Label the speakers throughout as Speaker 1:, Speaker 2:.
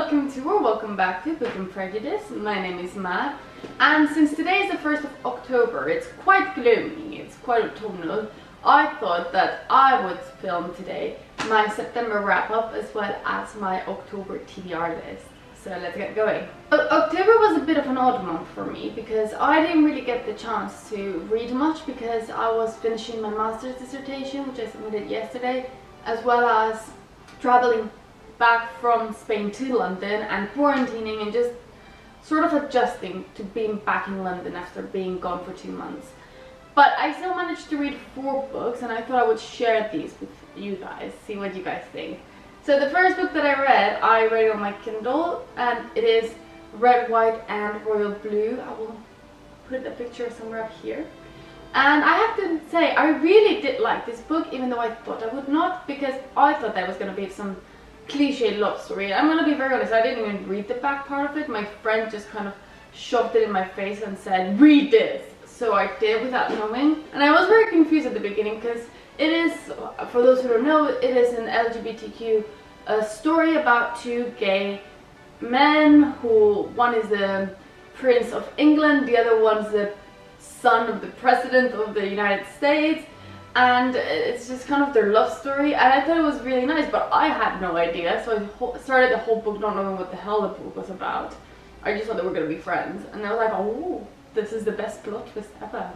Speaker 1: welcome back to Book and Prejudice. My name is Matt, and since today is the 1st of October, it's quite gloomy, it's quite autumnal. I thought that I would film today my September wrap-up as well as my October TBR list. So let's get going. October was a bit of an odd month for me because I didn't really get the chance to read much because I was finishing my master's dissertation, which I submitted yesterday, as well as traveling back from Spain to London and quarantining and just sort of adjusting to being back in London after being gone for 2 months. But I still managed to read 4 books, and I thought I would share these with you guys, see what you guys think. So the first book that I read it on my Kindle, and it is Red, White and Royal Blue. I will put the picture somewhere up here. And I have to say, I really did like this book, even though I thought I would not, because I thought that was going to be some cliche love story. I'm going to be very honest, I didn't even read the back part of it. My friend just kind of shoved it in my face and said, read this. So I did without knowing. And I was very confused at the beginning because it is, for those who don't know, it is an LGBTQ story about 2 gay men who, one is the Prince of England, the other one's the son of the President of the United States. And it's just kind of their love story, and I thought it was really nice, but I had no idea, so I started the whole book not knowing what the hell the book was about. I just thought they were going to be friends, and I was like, oh, this is the best plot twist ever.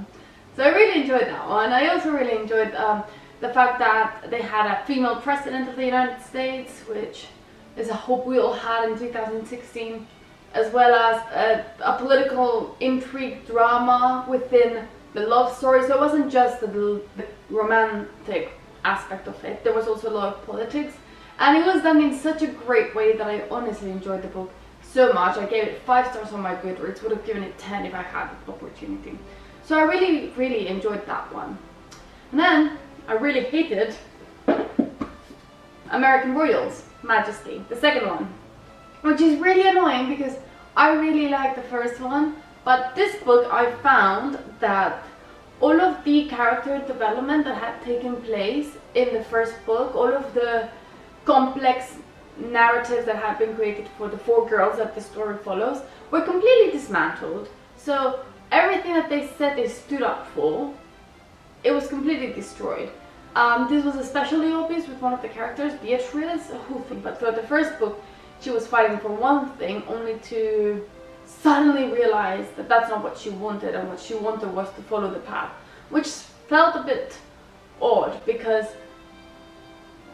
Speaker 1: So I really enjoyed that one. I also really enjoyed the fact that they had a female president of the United States, which is a hope we all had in 2016, as well as a political intrigue drama within the love story. So it wasn't just the romantic aspect of it, there was also a lot of politics, and it was done in such a great way that I honestly enjoyed the book so much. I gave it 5 stars on my Goodreads, would have given it 10 if I had the opportunity. So I really enjoyed that one. And then I really hated American Royals, Majesty, the second one, which is really annoying because I really liked the first one. But this book, I found that all of the character development that had taken place in the first book, all of the complex narratives that had been created for the 4 girls that the story follows, were completely dismantled. So everything that they said they stood up for, it was completely destroyed. This was especially obvious with one of the characters, Beatrice, but throughout the first book, she was fighting for one thing, only to suddenly realized that that's not what she wanted, and what she wanted was to follow the path, which felt a bit odd because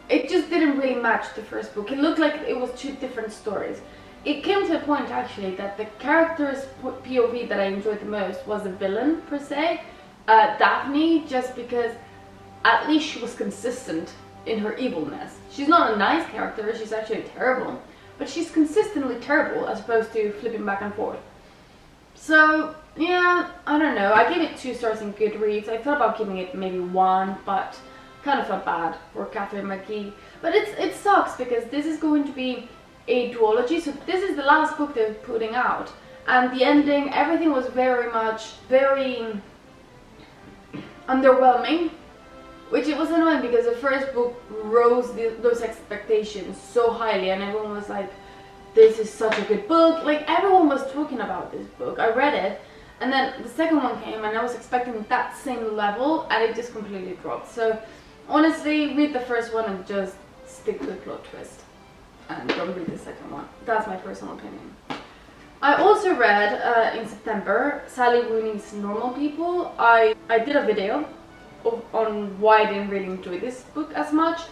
Speaker 1: it just didn't really match the first book. It looked like it was 2 different stories. It came to a point actually that the character's POV that I enjoyed the most was the villain per se, Daphne, just because at least she was consistent in her evilness. She's not a nice character, she's actually terrible, but she's consistently terrible as opposed to flipping back and forth. So yeah, I don't know, I gave it 2 stars in Goodreads. I thought about giving it maybe 1, but kind of felt bad for Catherine McGee. But it sucks because this is going to be a duology, so this is the last book they're putting out. And the ending, everything was very underwhelming, which it was annoying because the first book rose those expectations so highly, and everyone was like, this is such a good book. Like, everyone was talking about this book. I read it, and then the second one came and I was expecting that same level, and it just completely dropped. So honestly, read the first one and just stick to the plot twist, and don't read the second one. That's my personal opinion. I also read in September Sally Rooney's Normal People. I did a video on why I didn't really enjoy this book as much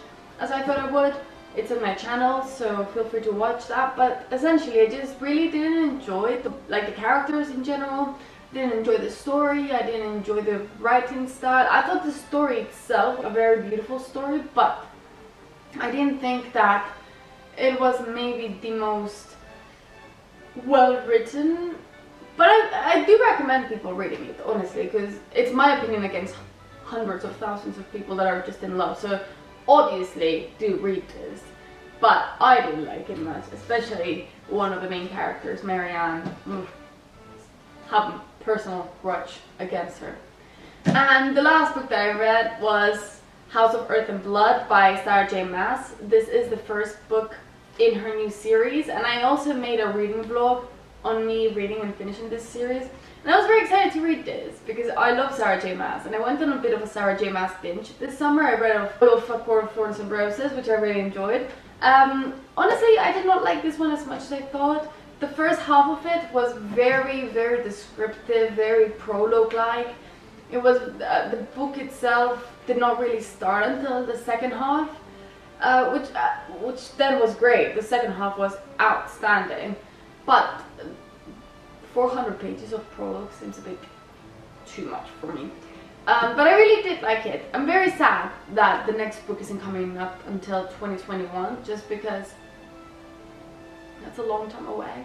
Speaker 1: as I thought I would. It's on my channel, so feel free to watch that. But essentially, I just really didn't enjoy the characters in general. Didn't enjoy the story. I didn't enjoy the writing style. I thought the story itself a very beautiful story, but I didn't think that it was maybe the most well written. But I do recommend people reading it, honestly, because it's my opinion against hundreds of thousands of people that are just in love. So obviously do read this, but I didn't like it much, especially one of the main characters, Marianne. Have a personal grudge against her. And the last book that I read was House of Earth and Blood by Sarah J. Maas. This is the first book in her new series, and I also made a reading vlog on me reading and finishing this series. And I was very excited to read this because I love Sarah J Maas, and I went on a bit of a Sarah J Maas binge this summer. I read a Court of Thorns and Roses, which I really enjoyed. Honestly, I did not like this one as much as I thought. The first half of it was very, very descriptive, very prologue-like. It was the book itself did not really start until the second half, which then was great. The second half was outstanding, but 400 pages of prologue seems a bit too much for me. But I really did like it. I'm very sad that the next book isn't coming up until 2021, just because that's a long time away,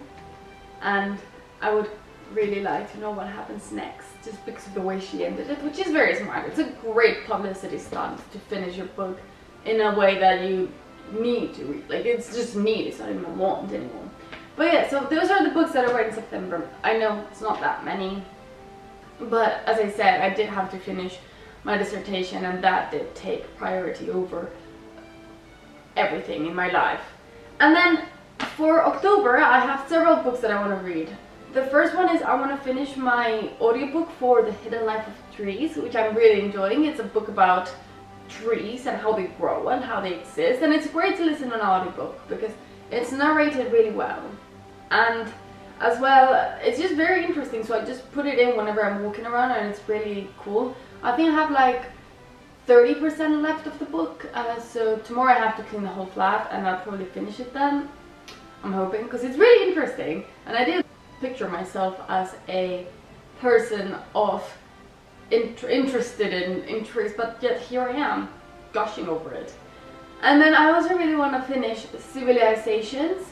Speaker 1: and I would really like to know what happens next, just because of the way she ended it, which is very smart. It's a great publicity stunt to finish your book in a way that you need to read. Like, it's just need, it's not even a want anymore. But yeah, so those are the books that I read in September. I know it's not that many, but as I said, I did have to finish my dissertation, and that did take priority over everything in my life. And then for October, I have several books that I want to read. The first one is I want to finish my audiobook for The Hidden Life of Trees, which I'm really enjoying. It's a book about trees and how they grow and how they exist, and it's great to listen to an audiobook because it's narrated really well, and as well it's just very interesting, so I just put it in whenever I'm walking around, and it's really cool. I think I have like 30% left of the book, so tomorrow I have to clean the whole flat, and I'll probably finish it then, I'm hoping, because it's really interesting. And I did picture myself as a person of interested in trees, but yet here I am gushing over it. And then I also really want to finish Civilizations,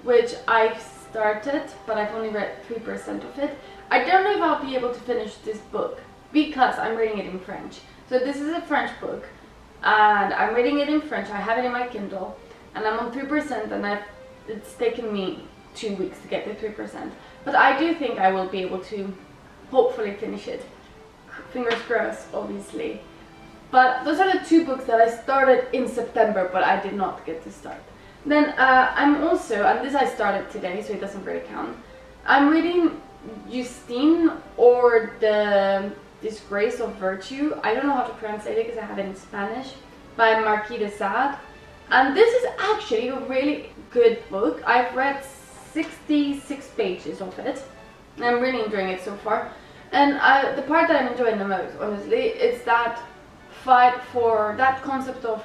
Speaker 1: which I've started, but I've only read 3% of it. I don't know if I'll be able to finish this book because I'm reading it in French. So this is a French book, and I'm reading it in French. I have it in my Kindle, and I'm on 3%, and it's taken me 2 weeks to get to 3%. But I do think I will be able to hopefully finish it. Fingers crossed, obviously. But those are the two books that I started in September, but I did not get to start. Then I'm also, and this I started today, so it doesn't really count, I'm reading Justine, or The Disgrace of Virtue. I don't know how to translate it because I have it in Spanish, by Marquis de Sade. And this is actually a really good book. I've read 66 pages of it, and I'm really enjoying it so far. And the part that I'm enjoying the most, honestly, is that fight for that concept of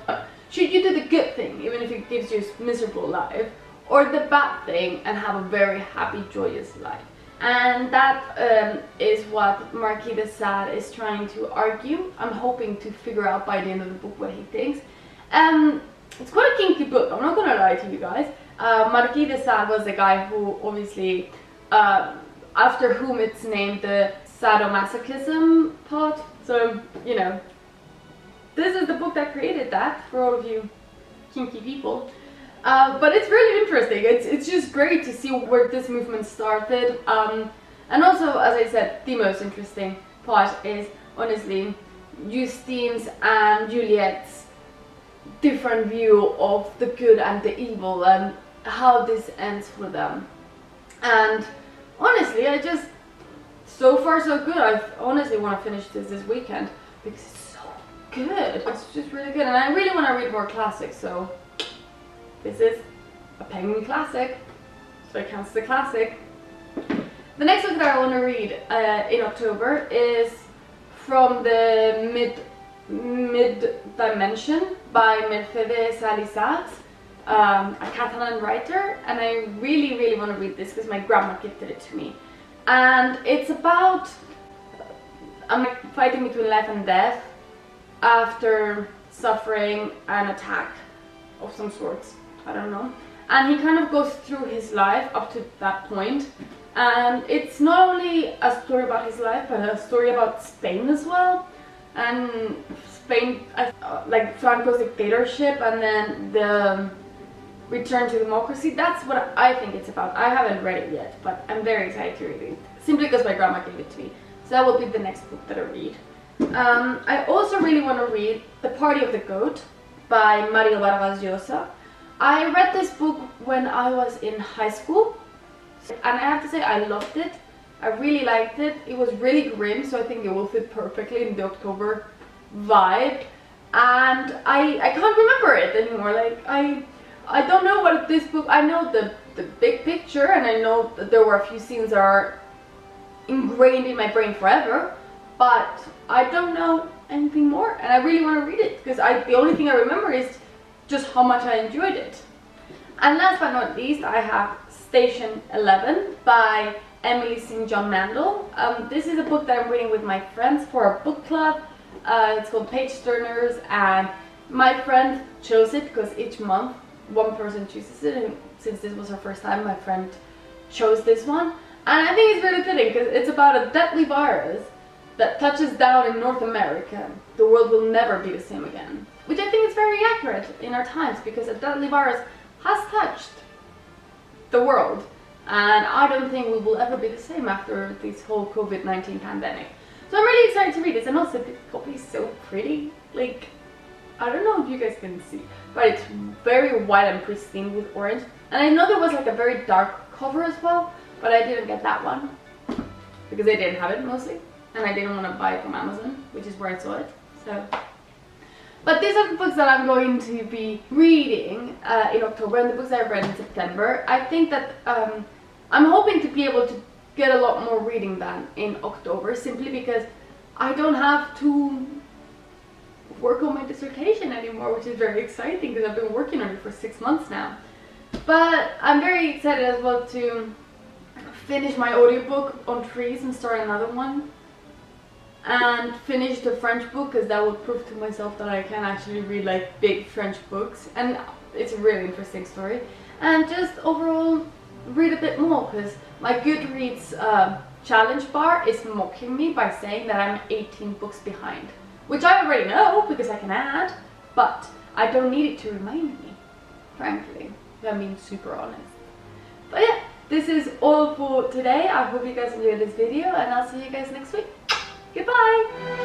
Speaker 1: should you do the good thing even if it gives you a miserable life, or the bad thing and have a very happy, joyous life. And that is what Marquis de Sade is trying to argue. I'm hoping to figure out by the end of the book what he thinks. It's quite a kinky book, I'm not gonna lie to you guys. Marquis de Sade was the guy who obviously, after whom it's named the sadomasochism part. So, you know, this is the book that created that, for all of you kinky people. But it's really interesting. It's just great to see where this movement started. And also, as I said, the most interesting part is, honestly, Justine's and Juliet's different view of the good and the evil, and how this ends for them. And honestly, so far so good. I honestly want to finish this weekend because it's so good. It's just really good, and I really want to read more classics, so this is a Penguin classic, so it counts as a classic. The next book that I want to read in October is from the Mid Dimension by Mercedes Alizat, a Catalan writer, and I really want to read this because my grandma gifted it to me. And it's about fighting between life and death after suffering an attack of some sorts, I don't know. And he kind of goes through his life up to that point, and it's not only a story about his life, but a story about Spain as well. And Spain, like Franco's dictatorship, and then the return to democracy. That's what I think it's about. I haven't read it yet, but I'm very excited to read it, simply because my grandma gave it to me. So that will be the next book that I read. I also really want to read The Party of the Goat by Mario Vargas Llosa. I read this book when I was in high school, and I have to say I loved it. I really liked it. It was really grim, so I think it will fit perfectly in the October vibe. And I can't remember it anymore. Like I don't know what this book. I know the big picture, and I know that there were a few scenes that are ingrained in my brain forever, but I don't know anything more, and I really want to read it because the only thing I remember is just how much I enjoyed it. And last but not least, I have Station 11 by Emily St. John Mandel. This is a book that I'm reading with my friends for a book club. It's called Page Turners, and my friend chose it because each month one person chooses it, and since this was her first time, my friend chose this one. And I think it's really fitting because it's about a deadly virus that touches down in North America. The world will never be the same again. Which I think is very accurate in our times, because a deadly virus has touched the world. And I don't think we will ever be the same after this whole COVID-19 pandemic. So I'm really excited to read this, and also this copy is so pretty. Like, I don't know if you guys can see, but it's very white and pristine with orange. And I know there was like a very dark cover as well, but I didn't get that one because they didn't have it mostly, and I didn't want to buy it from Amazon, which is where I saw it. So, but these are the books that I'm going to be reading in October, and the books I've read in September. I think that I'm hoping to be able to get a lot more reading done in October, simply because I don't have to work on my dissertation anymore, which is very exciting because I've been working on it for 6 months now. But I'm very excited as well to finish my audiobook on trees and start another one, and finish the French book, because that would prove to myself that I can actually read like big French books, and it's a really interesting story. And just overall read a bit more, because my Goodreads challenge bar is mocking me by saying that I'm 18 books behind, which I already know because I can add, but I don't need it to remind me, frankly, if I'm being super honest. But yeah, this is all for today. I hope you guys enjoyed this video, and I'll see you guys next week. Goodbye!